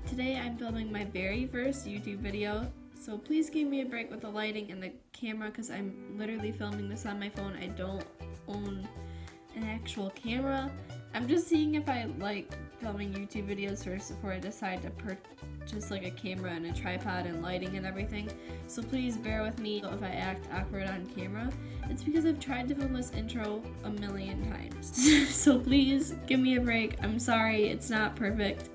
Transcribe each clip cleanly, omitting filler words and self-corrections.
Today I'm filming my very first YouTube video, so please give me a break with the lighting and the camera because I'm literally filming this on my phone. I don't own an actual camera. I'm just seeing if I like filming YouTube videos first before I decide to purchase like a camera and a tripod and lighting and everything. So please bear with me if I act awkward on camera. It's because I've tried to film this intro a million times. So please give me a break. I'm sorry, it's not perfect.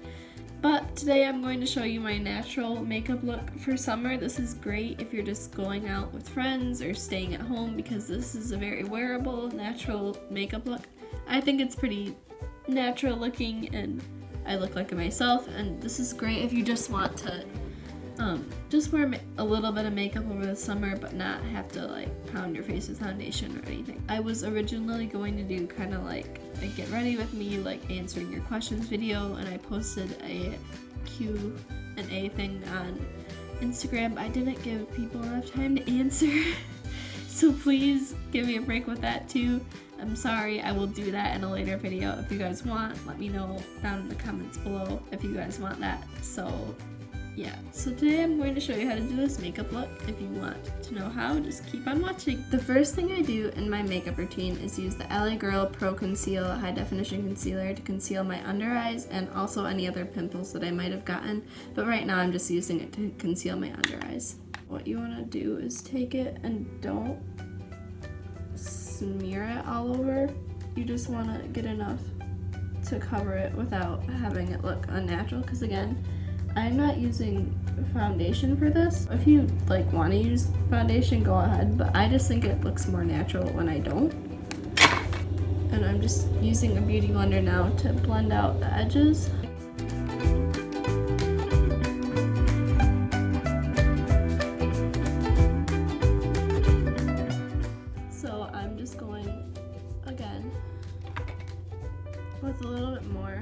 But today I'm going to show you my natural makeup look for summer. This is great if you're just going out with friends or staying at home because this is a very wearable, natural makeup look. I think it's pretty natural looking and I look like myself, and this is great if you just want to just wear a little bit of makeup over the summer but not have to like pound your face with foundation or anything. I was originally going to do kind of like a get ready with me, like answering your questions video, and I posted a Q&A thing on Instagram. I didn't give people enough time to answer. So please give me a break with that too. I'm sorry, I will do that in a later video if you guys want. Let me know down in the comments below if you guys want that. So yeah, so today I'm going to show you how to do this makeup look. If you want to know how, just keep on watching. The first thing I do in my makeup routine is use the LA Girl Pro Conceal High Definition Concealer to conceal my under eyes and also any other pimples that I might have gotten. But right now I'm just using it to conceal my under eyes. What you want to do is take it and don't smear it all over. You just want to get enough to cover it without having it look unnatural, because again, I'm not using foundation for this. If you like want to use foundation, go ahead, but I just think it looks more natural when I don't. And I'm just using a beauty blender now to blend out the edges. So I'm just going again with a little bit more.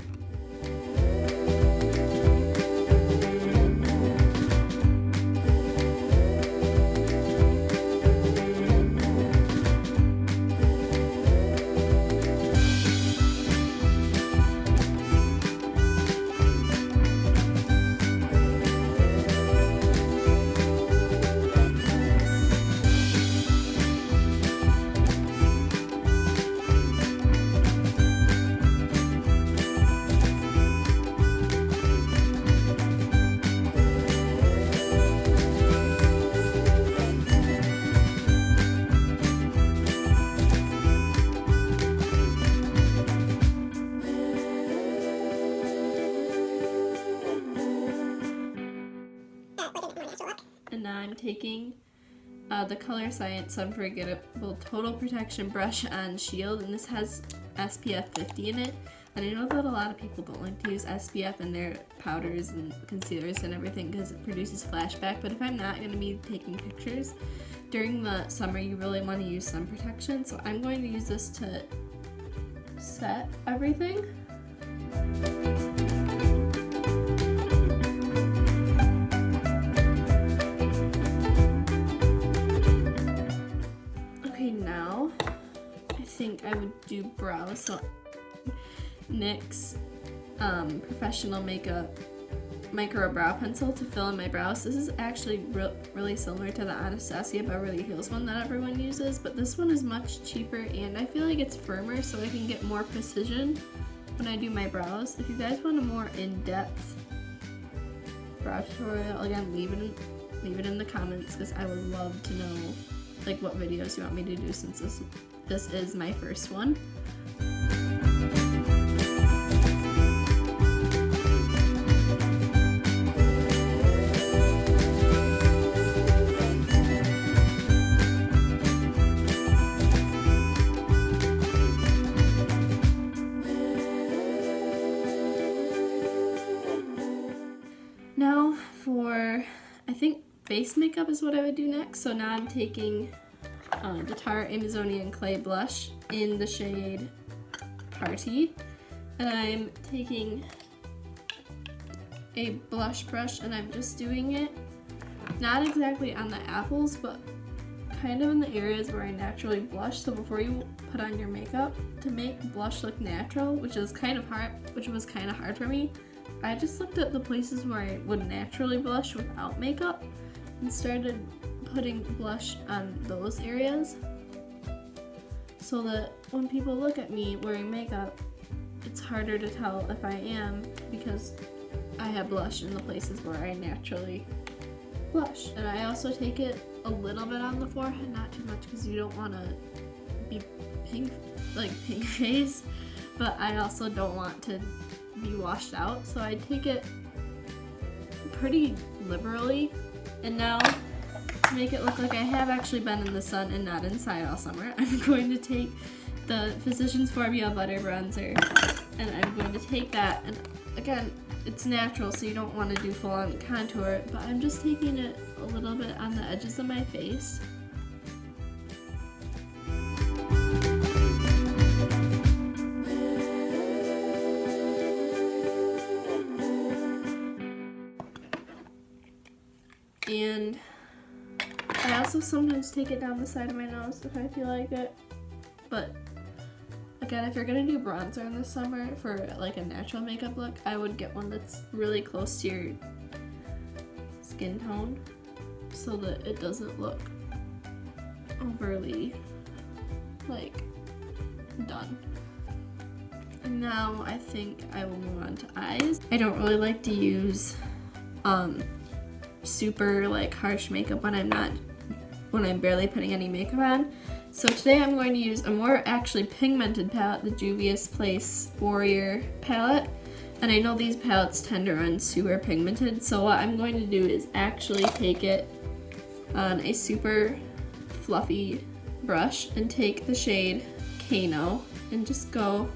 And now I'm taking the Color Science Unforgettable Total Protection Brush on Shield, and this has SPF 50 in it. And I know that a lot of people don't like to use SPF in their powders and concealers and everything because it produces flashback, but if I'm not going to be taking pictures during the summer, you really want to use sun protection. So I'm going to use this to set everything. Now I think I would do brows. So NYX Professional Makeup Micro Brow Pencil to fill in my brows. This is actually really similar to the Anastasia Beverly Hills one that everyone uses, but this one is much cheaper and I feel like it's firmer, so I can get more precision when I do my brows. If you guys want a more in-depth brow tutorial, again, leave it in the comments because I would love to know like what videos you want me to do, since this is my first one. Now for, I think, face makeup is what I would do next. So now I'm taking the Tarte Amazonian Clay Blush in the shade Party, and I'm taking a blush brush and I'm just doing it not exactly on the apples, but kind of in the areas where I naturally blush. So before you put on your makeup, to make blush look natural, which was kind of hard for me, I just looked at the places where I would naturally blush without makeup and started putting blush on those areas so that when people look at me wearing makeup, it's harder to tell if I am because I have blush in the places where I naturally blush. And I also take it a little bit on the forehead, not too much because you don't want to be pink face, but I also don't want to be washed out, so I take it pretty liberally. And now, to make it look like I have actually been in the sun and not inside all summer, I'm going to take the Physicians Formula Butter Bronzer, and I'm going to take that, and again, it's natural, so you don't want to do full-on contour, but I'm just taking it a little bit on the edges of my face. And I also sometimes take it down the side of my nose if I feel like it. But again, if you're gonna do bronzer in the summer for like a natural makeup look, I would get one that's really close to your skin tone so that it doesn't look overly like done. And now I think I will move on to eyes. I don't really like to use super like harsh makeup when I'm barely putting any makeup on. So today I'm going to use a more actually pigmented palette, the Juvia's Place Warrior palette. And I know these palettes tend to run super pigmented, so what I'm going to do is actually take it on a super fluffy brush and take the shade Kano and just go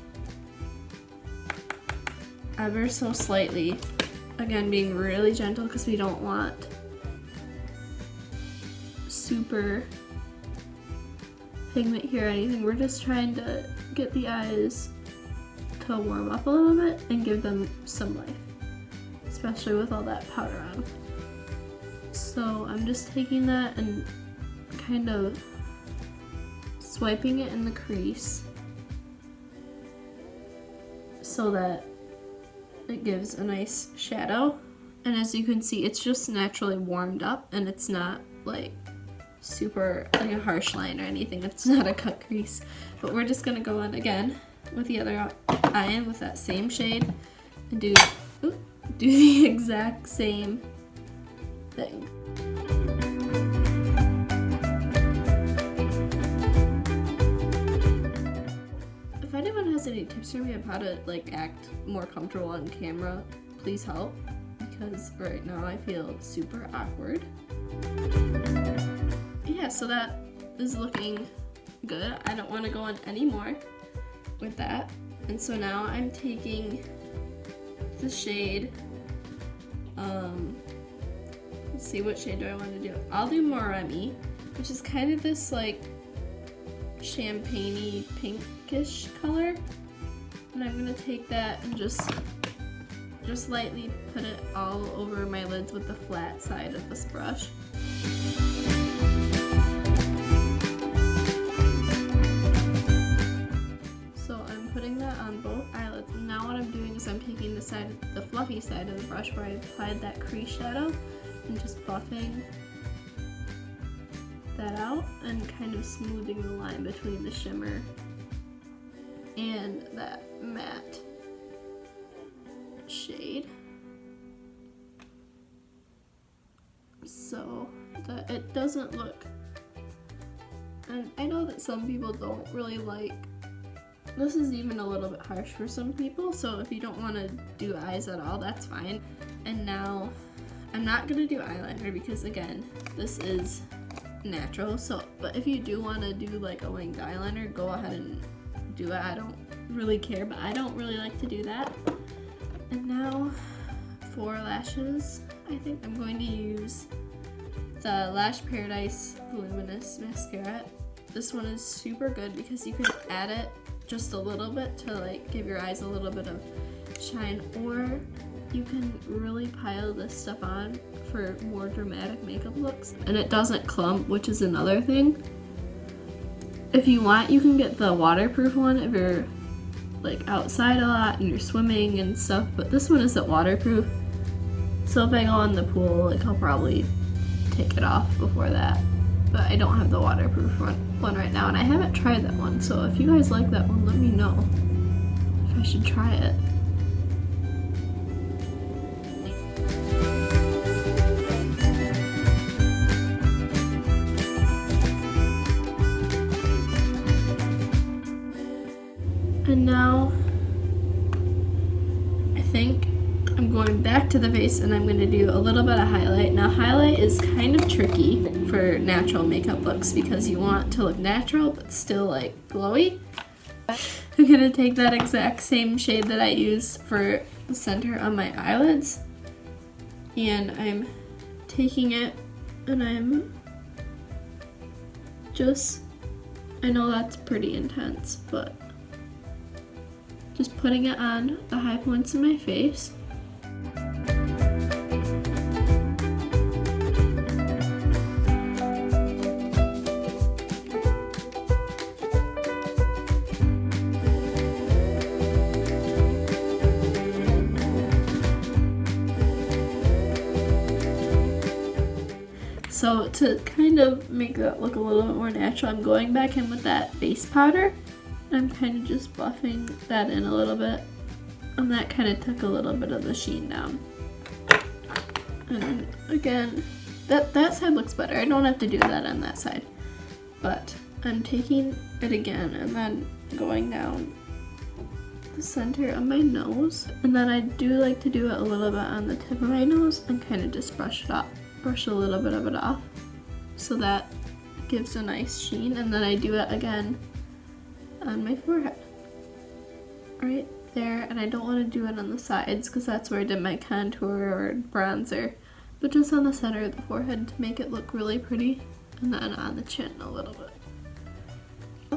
ever so slightly. Again, being really gentle because we don't want super pigment here or anything. We're just trying to get the eyes to warm up a little bit and give them some life, especially with all that powder on. So I'm just taking that and kind of swiping it in the crease so that it gives a nice shadow. And as you can see, it's just naturally warmed up and it's not like super like a harsh line or anything. It's not a cut crease. But we're just gonna go in again with the other eye with that same shade and do the exact same thing. If anyone has any tips for me of how to like act more comfortable on camera, please help, because right now I feel super awkward. Yeah, so that is looking good. I don't want to go on any more with that. And so now I'm taking the shade, let's see, what shade do I want to do? I'll do Moremi, which is kind of this like champagne-y pinkish color. And I'm gonna take that and just lightly put it all over my lids with the flat side of this brush. So I'm putting that on both eyelids. And now what I'm doing is I'm taking the fluffy side of the brush where I applied that crease shadow and just buffing that out and kind of smoothing the line between the shimmer and that matte shade so that it doesn't look, and I know that some people don't really like, this is even a little bit harsh for some people, so if you don't want to do eyes at all, that's fine. And now I'm not gonna do eyeliner because again, this is natural, so but if you do want to do like a winged eyeliner, go ahead and do it. I don't really care, but I don't really like to do that. And now for lashes, I think I'm going to use the Lash Paradise Voluminous Mascara. This one is super good because you can add it just a little bit to like give your eyes a little bit of shine, or you can really pile this stuff on for more dramatic makeup looks. And it doesn't clump, which is another thing. If you want, you can get the waterproof one if you're like outside a lot and you're swimming and stuff, but this one isn't waterproof. So if I go in the pool, like I'll probably take it off before that. But I don't have the waterproof one right now, and I haven't tried that one. So if you guys like that one, let me know if I should try it. And now I think I'm going back to the face and I'm going to do a little bit of highlight. Now highlight is kind of tricky for natural makeup looks because you want it to look natural but still like glowy. I'm going to take that exact same shade that I used for the center on my eyelids, and I'm taking it and I'm just, I know that's pretty intense, but just putting it on the high points of my face. So to kind of make that look a little bit more natural, I'm going back in with that face powder. I'm kind of just buffing that in a little bit, and that kind of took a little bit of the sheen down. And again, that side looks better. I don't have to do that on that side, but I'm taking it again and then going down the center of my nose, and then I do like to do it a little bit on the tip of my nose and kind of just brush a little bit of it off, so that gives a nice sheen. And then I do it again on my forehead, right there, and I don't want to do it on the sides because that's where I did my contour or bronzer, but just on the center of the forehead to make it look really pretty, and then on the chin a little bit.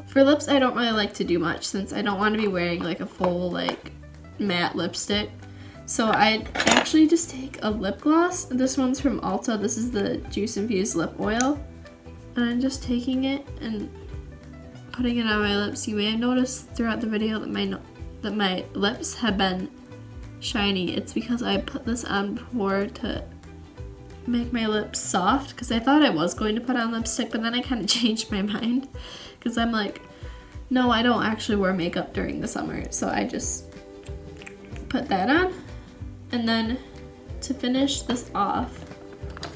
For lips, I don't really like to do much since I don't want to be wearing like a full like matte lipstick, so I actually just take a lip gloss. This one's from Ulta. This is the Juice Infused Lip Oil, and I'm just taking it and putting it on my lips. You may have noticed throughout the video that my lips have been shiny. It's because I put this on before to make my lips soft, because I thought I was going to put on lipstick, but then I kind of changed my mind because I'm like, no, I don't actually wear makeup during the summer, so I just put that on. And then to finish this off,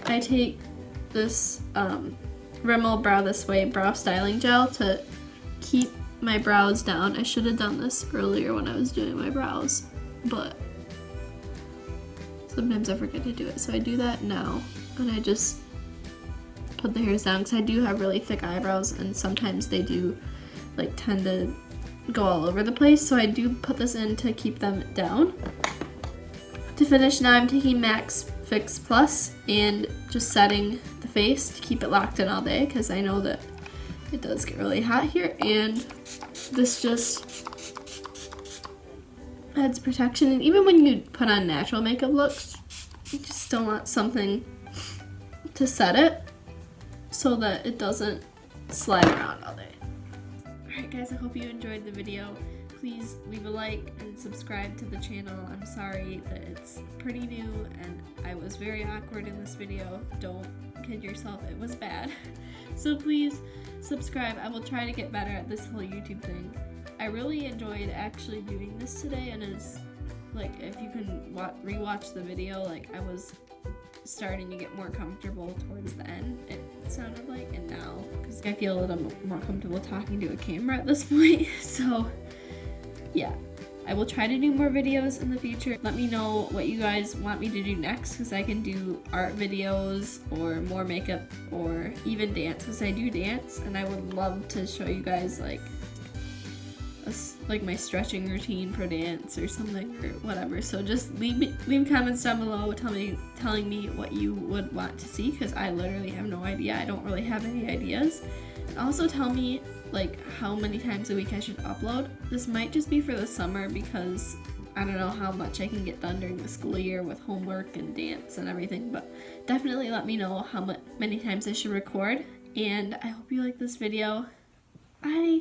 I take this Rimmel Brow This Way brow styling gel to keep my brows down. I should have done this earlier when I was doing my brows, but sometimes I forget to do it. So I do that now, and I just put the hairs down because I do have really thick eyebrows and sometimes they do like tend to go all over the place. So I do put this in to keep them down. To finish, now I'm taking Max Fix Plus and just setting the face to keep it locked in all day because I know that it does get really hot here, and this just adds protection. And even when you put on natural makeup looks, you just still want something to set it so that it doesn't slide around all day. Alright guys, I hope you enjoyed the video. Please leave a like and subscribe to the channel. I'm sorry that it's pretty new and I was very awkward in this video. Don't kid yourself, it was bad. So please subscribe. I will try to get better at this whole YouTube thing. I really enjoyed actually doing this today, and it's like, if you can rewatch the video, like I was starting to get more comfortable towards the end, it sounded like, and now because I feel a little more comfortable talking to a camera at this point. So yeah, I will try to do more videos in the future. Let me know what you guys want me to do next, because I can do art videos or more makeup or even dance, because I do dance and I would love to show you guys like my stretching routine for dance or something or whatever. So just leave comments down below telling me what you would want to see, because I literally have no idea. I don't really have any ideas. And also tell me like how many times a week I should upload. This might just be for the summer because I don't know how much I can get done during the school year with homework and dance and everything, but definitely let me know how many times I should record. And I hope you like this video. Bye!